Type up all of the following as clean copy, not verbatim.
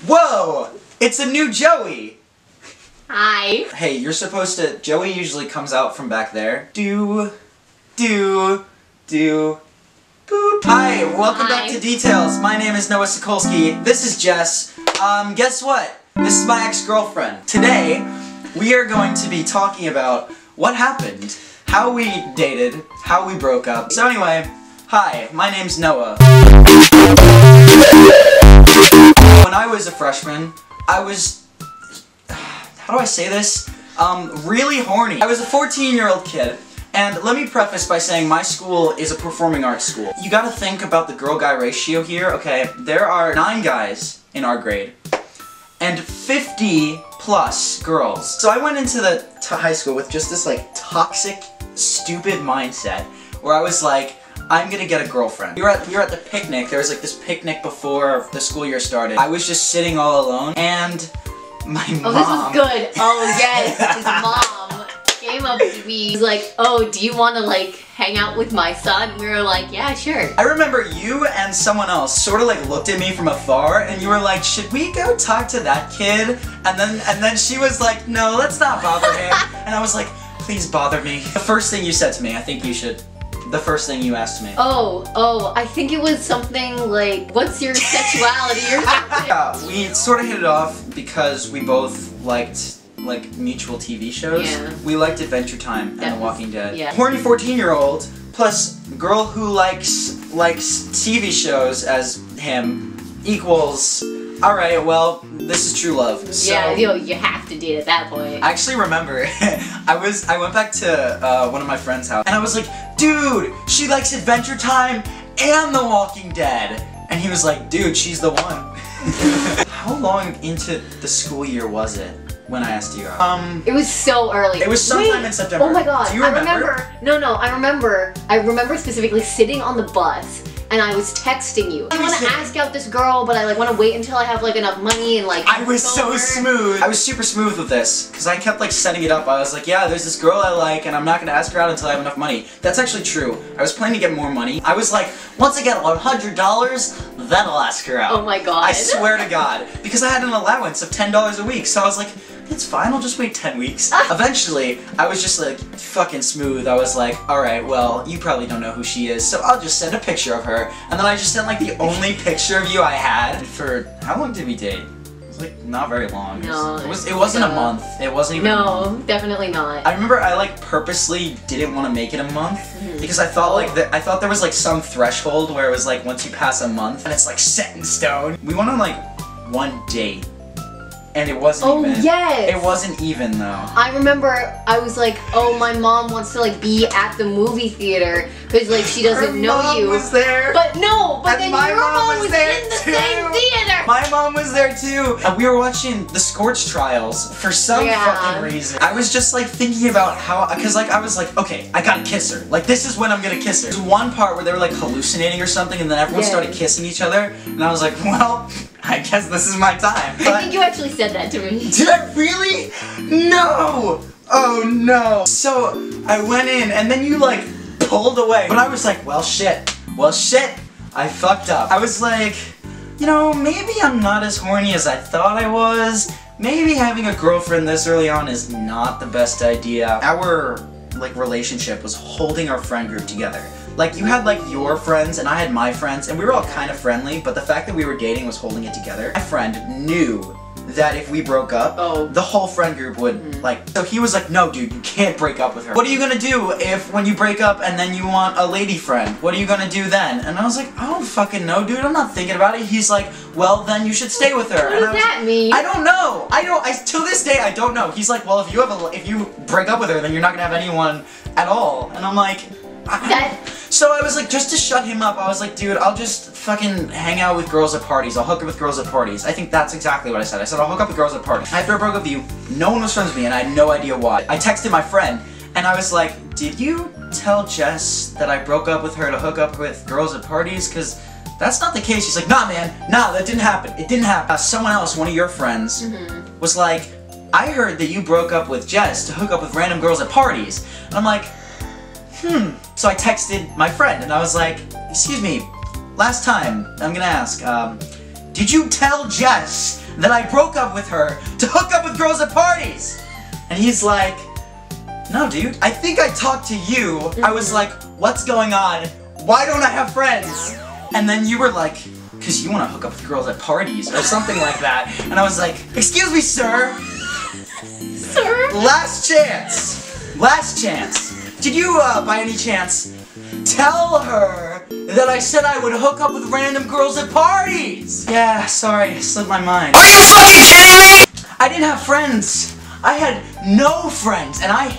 Whoa! It's a new Joey! Hi. Hey, you're supposed to... Joey usually comes out from back there. Boop. Hi, welcome back to Deet-Tails. My name is Noah Sokolsky. This is Jess. Guess what? This is my ex-girlfriend. Today, we are going to be talking about what happened, how we dated, how we broke up. So anyway, hi, my name's Noah. When I was a freshman, I was... how do I say this? Really horny. I was a 14-year-old kid. And let me preface by saying my school is a performing arts school. You gotta think about the girl-guy ratio here, okay? There are 9 guys in our grade, and 50 plus girls. So I went into the high school with just this like toxic, stupid mindset, where I was like, I'm gonna get a girlfriend. We were at the picnic. There was like this picnic before the school year started. I was just sitting all alone, and my mom... Oh, this was good. Oh, yes. His mom came up to me. He was like, oh, do you want to, like, hang out with my son? We were like, yeah, sure. I remember you and someone else sort of, like, looked at me from afar, and you were like, should we go talk to that kid? And then she was like, no, let's not bother him. And I was like, please bother me. The first thing you said to me, I think you should... The first thing you asked me. Oh, I think it was something like, what's your sexuality or something? We sort of hit it off because we both liked, like, mutual TV shows. Yeah. We liked Adventure Time and The Walking Dead. Yeah. Horny 14-year-old plus girl who likes TV shows as him equals, alright, well, this is true love. So, yeah, you have to date at that point. I actually remember, I went back to one of my friend's house, and I was like, dude, she likes Adventure Time and The Walking Dead. And he was like, dude, she's the one. How long into the school year was it when I asked you out? It was so early. It was sometime in September. Oh my god. Do you remember? I remember specifically sitting on the bus and I was texting you. I want to ask out this girl, but I like want to wait until I have like enough money and like... I was so smooth. I was super smooth with this because I kept like setting it up. I was like, yeah, there's this girl I like and I'm not going to ask her out until I have enough money. That's actually true. I was planning to get more money. I was like, once I get $100, then I'll ask her out. Oh my god. I swear to God. Because I had an allowance of $10 a week. So I was like, it's fine, I'll just wait 10 weeks. Eventually, I was just like, fucking smooth. I was like, alright, well, you probably don't know who she is, so I'll just send a picture of her. And then I just sent like the only picture of you I had. For, how long did we date? It was like, not very long. No. It wasn't a month. It wasn't even a month. No, definitely not. I remember I like purposely didn't want to make it a month because I thought like I thought there was like some threshold where it was like once you pass a month and it's like set in stone. We went on like one date. And it wasn't even. Oh, yes! It wasn't even, though. I remember I was like, oh, my mom wants to, like, be at the movie theater because, like, she doesn't know you. My mom was there. But no, but then your mom was in the same theater. My mom was there, too. And we were watching the Scorch Trials for some fucking reason. I was just, like, thinking about how, because, like, I was like, okay, I gotta kiss her. Like, this is when I'm gonna kiss her. There's one part where they were, like, hallucinating or something, and then everyone started kissing each other, and I was like, well... I guess this is my time. I think you actually said that to me. Did I really? No! Oh no! So, I went in, and then you, like, pulled away. But I was like, well, shit. Well, shit. I fucked up. I was like, you know, maybe I'm not as horny as I thought I was. Maybe having a girlfriend this early on is not the best idea. Our, like, relationship was holding our friend group together. Like, you had, like, your friends, and I had my friends, and we were all kind of friendly, but the fact that we were dating was holding it together. My friend knew that if we broke up, the whole friend group would, like... So he was like, no, dude, you can't break up with her. What are you gonna do when you break up and then you want a lady friend? What are you gonna do then? And I was like, I don't fucking know, dude, I'm not thinking about it. He's like, well, then you should stay with her. What does that mean? I don't know. Till this day, I don't know. He's like, well, if you break up with her, then you're not gonna have anyone at all. And I'm like... So I was like, just to shut him up, I was like, dude, I'll just fucking hang out with girls at parties. I'll hook up with girls at parties. I think that's exactly what I said. I said, I'll hook up with girls at parties. After I broke up with you, no one was friends with me, and I had no idea why. I texted my friend, and I was like, did you tell Jess that I broke up with her to hook up with girls at parties? Because that's not the case. She's like, nah, man, nah, that didn't happen. It didn't happen. Someone else, one of your friends, was like, I heard that you broke up with Jess to hook up with random girls at parties. And I'm like, So I texted my friend and I was like, excuse me, last time, I'm gonna ask, did you tell Jess that I broke up with her to hook up with girls at parties? And he's like, no, dude. I think I talked to you. I was like, what's going on? Why don't I have friends? And then you were like, because you want to hook up with girls at parties or something like that. And I was like, excuse me, sir. Sir? Last chance. Last chance. Did you, by any chance, tell her that I said I would hook up with random girls at parties? Yeah, sorry, it slipped my mind. Are you fucking kidding me? I didn't have friends. I had no friends, and I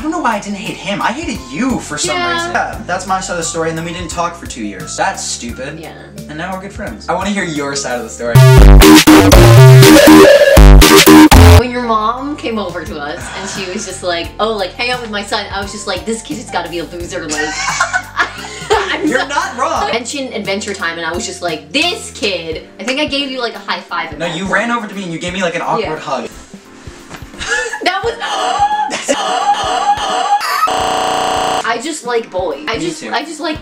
don't know why I didn't hate him. I hated you for some reason. Yeah, that's my side of the story, and then we didn't talk for 2 years. That's stupid. Yeah. And now we're good friends. I want to hear your side of the story. When your mom came over to us and she was just like, oh, like, hang out with my son, I was just like, this kid has got to be a loser, like. You're not wrong. I mentioned Adventure Time and I was just like, this kid. I think I gave you like a high five. No, you ran over to me and you gave me like an awkward hug. That was. I just like boys. I just like.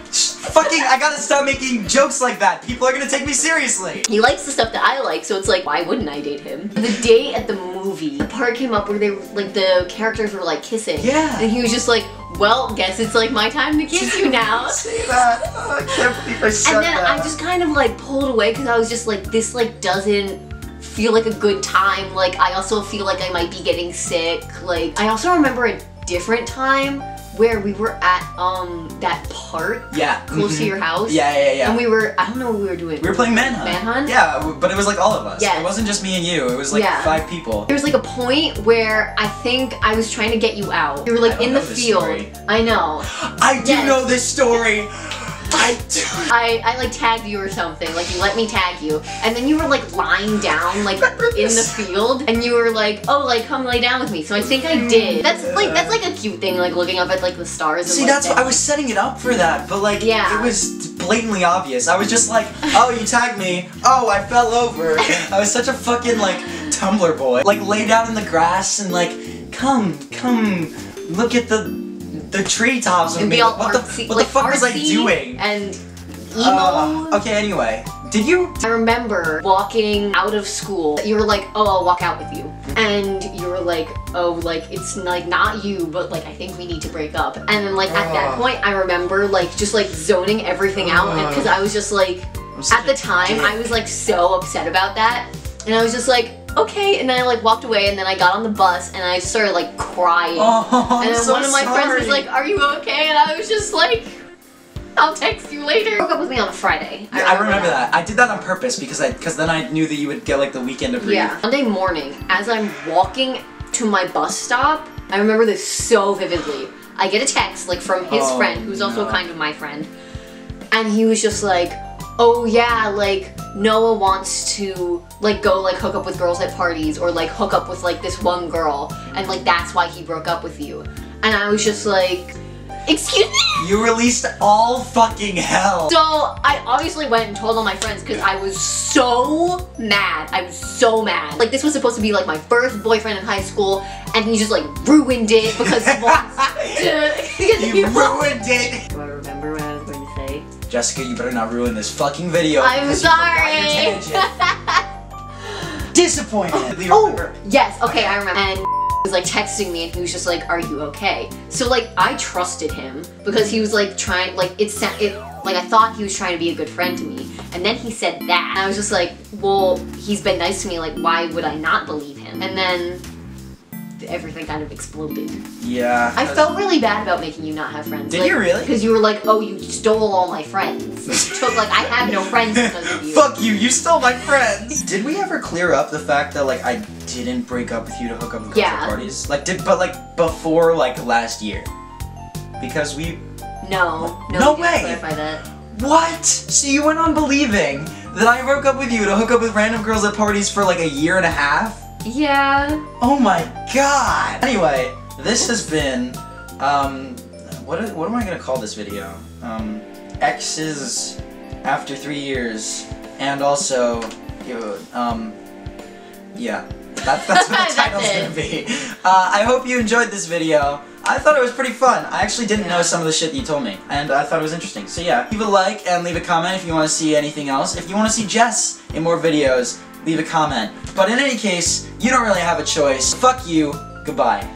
Fucking, I gotta stop making jokes like that. People are gonna take me seriously. He likes the stuff that I like, so it's like, why wouldn't I date him? The date at the movie, the part came up where they like the characters were like kissing. Yeah. And he was just like, well, guess it's like my time to kiss you now. Say that. Oh, I can't believe I said that. And then I just kind of like pulled away because I was just like, this like doesn't feel like a good time. Like I also feel like I might be getting sick. Like I also remember a different time where we were at that park close to your house. Yeah. And we were, I don't know what we were doing. We were playing Manhunt. Manhunt? Yeah, but it was like all of us. Yes. It wasn't just me and you. It was like 5 people. There was like a point where I think I was trying to get you out. You were like in the field. Story. I know. I do know this story. I do. I like tagged you or something, like you let me tag you, and then you were like lying down like in the field, and you were like, oh, like come lay down with me. So I think I did. That's like a cute thing, like looking up at like the stars. See, and, like, that's what I was setting it up for that, but like it was blatantly obvious. I was just like, oh, you tagged me. Oh, I fell over. I was such a fucking like Tumblr boy. Like lay down in the grass and like come look at the treetops with and me. be all What artsy, the fuck was I doing? And emo. Okay, anyway. Did you? I remember walking out of school. You were like, oh, I'll walk out with you. And you were like, oh, like, it's like not you, but like, I think we need to break up. And then like at that point, I remember like just like zoning everything out. Because I was just like, at the time, I was like so upset about that. And I was just like, okay, and then I like walked away, and then I got on the bus, and I started like crying. Oh, and then one of my friends was like, are you okay? And I was just like, I'll text you later. You broke up with me on a Friday. I remember that. I did that on purpose because then I knew that you would get like the weekend to breathe. Yeah. Monday morning, as I'm walking to my bus stop, I remember this so vividly. I get a text like from his friend, who's also kind of my friend, and he was just like, oh yeah, like Noah wants to like go like hook up with girls at parties or like hook up with like this one girl, and like that's why he broke up with you. And I was just like, excuse me? You released all fucking hell. So I obviously went and told all my friends because I was so mad. I was so mad. Like this was supposed to be like my first boyfriend in high school, and he just like ruined it because he wants to. You ruined it. Do I remember what I was going to say? Jessica, you better not ruin this fucking video. I'm sorry. Disappointed. Oh, yes. Okay, I remember. And he was like texting me, and he was just like, "Are you okay?" So like, I trusted him because he was like trying, like like I thought he was trying to be a good friend to me. And then he said that, and I was just like, "Well, he's been nice to me. Like, why would I not believe him?" And then everything kind of exploded. Yeah. I felt really bad about making you not have friends. Did like, you really? Because you were like, oh, you stole all my friends. Took like, I have no friends because of you. Fuck you, you stole my friends. Did we ever clear up the fact that like I didn't break up with you to hook up with girls at parties? Like but like before like last year? Because we... No way. Clarify that. What? So you went on believing that I broke up with you to hook up with random girls at parties for like a year and a half? Yeah. Oh my god! Anyway, this has been, what am I gonna call this video? X's after 3 years, and also, yeah. That's what the title's gonna be. I hope you enjoyed this video. I thought it was pretty fun. I actually didn't know some of the shit that you told me, and I thought it was interesting. So yeah, leave a like and leave a comment if you want to see anything else. If you want to see Jess in more videos, leave a comment. But in any case, you don't really have a choice. Fuck you. Goodbye.